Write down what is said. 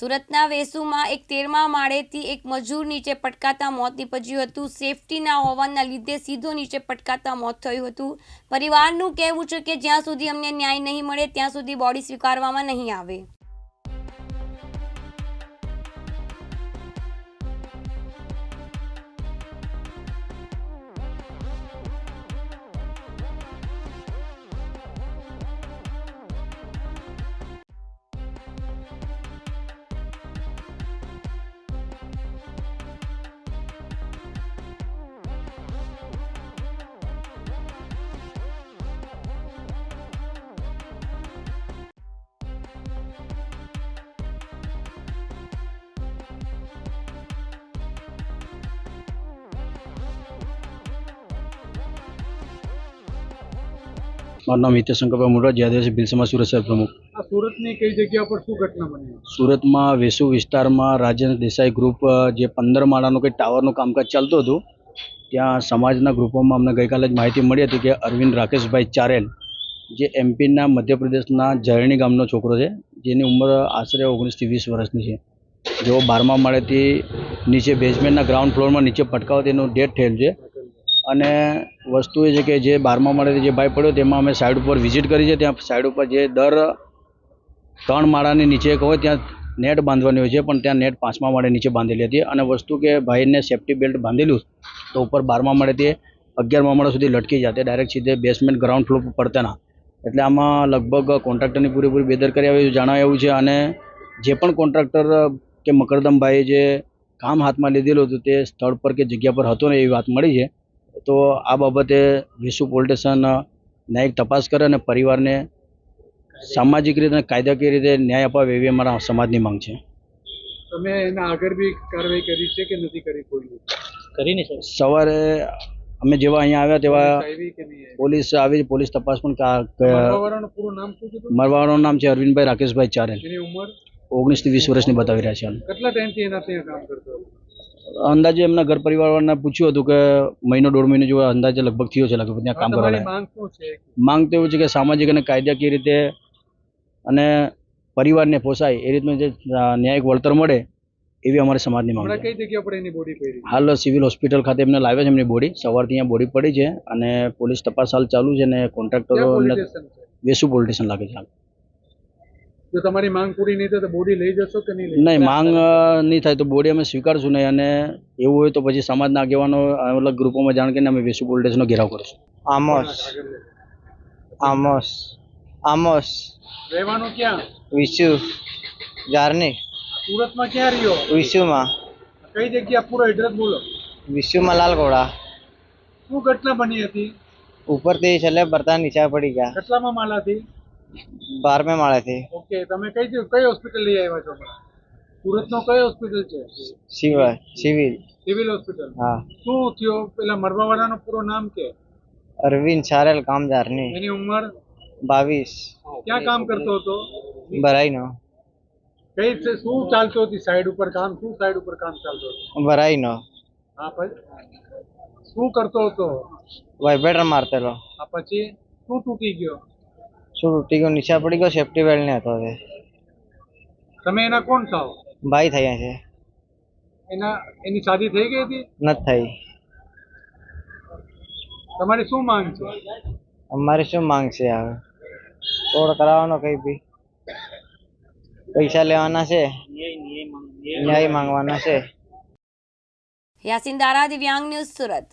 સુરતના વેસુમાં એક 13મા માળેથી એક મજૂર નીચે પટકાતા મોત નીપજ્યું હતું। સેફટી ના હોવાના લીધે સીધો નીચે પટકાતા મોત થયું હતું। પરિવારનું કહેવું છે કે જ્યાં સુધી અમને ન્યાય નહીં મળે ત્યાં સુધી બોડી સ્વીકારવામાં નહીં આવે। મારું નામ હિતેશ શંકરભાઈ મોઢવાડ, આદિવાસી ભીલ સમાજ સુરત શહેર પ્રમુખ। આ સુરતની કઈ જગ્યા પર શું ઘટના બની? સુરતમાં વેસુ વિસ્તારમાં રાજેન્દ્ર દેસાઈ ગ્રુપ જે 15 માળાનું કંઈ ટાવરનું કામકાજ ચાલતું હતું, ત્યાં સમાજના ગ્રુપોમાં અમને ગઈકાલે જ માહિતી મળી હતી કે અરવિંદ રાકેશભાઈ ચારેલ, જે એમપીના મધ્યપ્રદેશના જરણી ગામનો છોકરો છે, જેની ઉંમર આશરે 19 થી 20 વર્ષની છે, જેઓ 12મા માળેથી નીચે બેઝમેન્ટના ગ્રાઉન્ડ ફ્લોરમાં નીચે પટકાવ તેનું ડેથ થયેલ છે। અને વસ્તુ એ છે કે જે 12મા માળેથી જે ભાઈ પડ્યો તેમાં અમે સાઈડ ઉપર વિઝિટ કરી છે। ત્યાં સાઈડ ઉપર જે દર 3 માળાની નીચે એક હોય ત્યાં નેટ બાંધવાની હોય છે, પણ ત્યાં નેટ 5મા માળે નીચે બાંધેલી હતી। અને વસ્તુ કે ભાઈને સેફ્ટી બેલ્ટ બાંધેલું તો ઉપર 12મા માળેથી 11મા માળા સુધી લટકી જતે, ડાયરેક્ટ સીધે બેઝમેન્ટ ગ્રાઉન્ડ ફ્લોર પર પડતા ના। એટલે આમાં લગભગ કોન્ટ્રાક્ટરની પૂરેપૂરી બેદરકારી આવી જણાવ્યું છે। અને જે પણ કોન્ટ્રાક્ટર કે મકરદમભાઈ જે કામ હાથમાં લીધેલું હતું તે સ્થળ પર કે જગ્યા પર હતો ને એવી વાત મળી છે। તો આ બાબતે વેસુ પોલીસ સ્ટેશન ન્યાયિક તપાસ કરે અને પરિવારને સામાજિક રીતે અને કાયદાકીય રીતે ન્યાય અપાવે એવી અમારા સમાજની માંગ છે। તમે એના આગળ બી કાર્યવાહી કરી છે કે નથી કરી? કોઈ કરીને સવારે અમે જેવા અહીંયા આવ્યા તેવા આવી કે નહીં? પોલીસ આવી, પોલીસ તપાસ પણ મરવાવાળાનું પૂરું નામ શું કીધું? મરવાળાનું નામ છે અરવિંદભાઈ રાકેશભાઈ ચારેલ, એની ઉંમર 19 થી 20 વર્ષની બતાવી રહ્યા છે। કેટલા ટાઈમથી એના ત્યાં કામ કરતો હતો? અંદાજે એમના ઘર પરિવારને પૂછ્યું હતું કે મહિનો 1.5 મહિનો જેવો અંદાજે લગભગ થયો છે લગભગ ત્યાં કામ કરવા માંગ શું છે? માંગ તો એવું છે કે સામાજિક અને કાયદાકીય રીતે અને પરિવારને પોસાય એ રીતનું જે ન્યાયિક વળતર મળે એવી અમારી સમાજની માંગ છે। કઈ જગ્યા પર એની બોડી પડી? હાલ સિવિલ હોસ્પિટલ ખાતે એમને લાવ્યા છે, એમની બોડી સવારથી અહીંયા બોડી પડી છે અને પોલીસ તપાસ હાલ ચાલુ છે અને કોન્ટ્રાક્ટરો વેસુ પોલીસ સ્ટેશન લાગે છે। જો તમારી માંગ પૂરી નહીં થાય તો બોડી લઈ જશો કે નહીં? નહીં, માંગ નહીં થાય તો બોડી અમે સ્વીકારશું નહીં, અને એવું હોય તો પછી સમાજના આગેવાનો અલગ ગ્રુપોમાં જાણ કરીને અમે વેસુ પોલીસ સ્ટેશનનો ઘેરાવ કરીશું। આમોસ રહેવાનું ક્યાં? વિશુ જારની સુરતમાં ક્યાં રહ્યો? વિશુમાં। કઈ જગ્યા? પૂરો એડ્રેસ બોલો। વિશુમાં લાલકોડા। શું ઘટના બની હતી? ઉપરથી છેલ્લે બરતા નીચે પડી ગયા। કેટલામાં માળાથી? 12મે માળેથી। ઓકે, તમે કઈ હોસ્પિટલ લઈ આવ્યા છો? સુરતનો કઈ હોસ્પિટલ છે? Civil hospital. હા। શું થયો? પેલા મરવાવાળાનું પૂરું નામ કે? અરવિંદ ચારેલ કામ જારની। એની ઉંમર 22। ક્યાં કામ કરતો હતો? ભરાઈનો। કઈ છે? શું ચાલતું હતી સાઈડ ઉપર કામ? શું સાઈડ ઉપર કામ ચાલતું હતું? ભરાઈનો। હા, પછી શું કરતો હતો? વાઇબ્રેટર મારતેલો। આ પછી શું તૂટી ગયો? શું તૂટી ગયો? નીચે પડી ગયો, સેફ્ટી બેલ્ટ ને હતો તે। તમે એના કોણ થાવ? ભાઈ થયા છે। એની શાદી થઈ ગઈ હતી? નથી થઈ। તમારી શું માંગ છે? અમારી શું માંગ છે? હવે તોડ કરાવવાનો, કઈ બી પૈસા લેવાના છે, ન્યાય માંગવાના છે। યાસીન દારા, દિવ્યાંગ ન્યૂઝ, સુરત।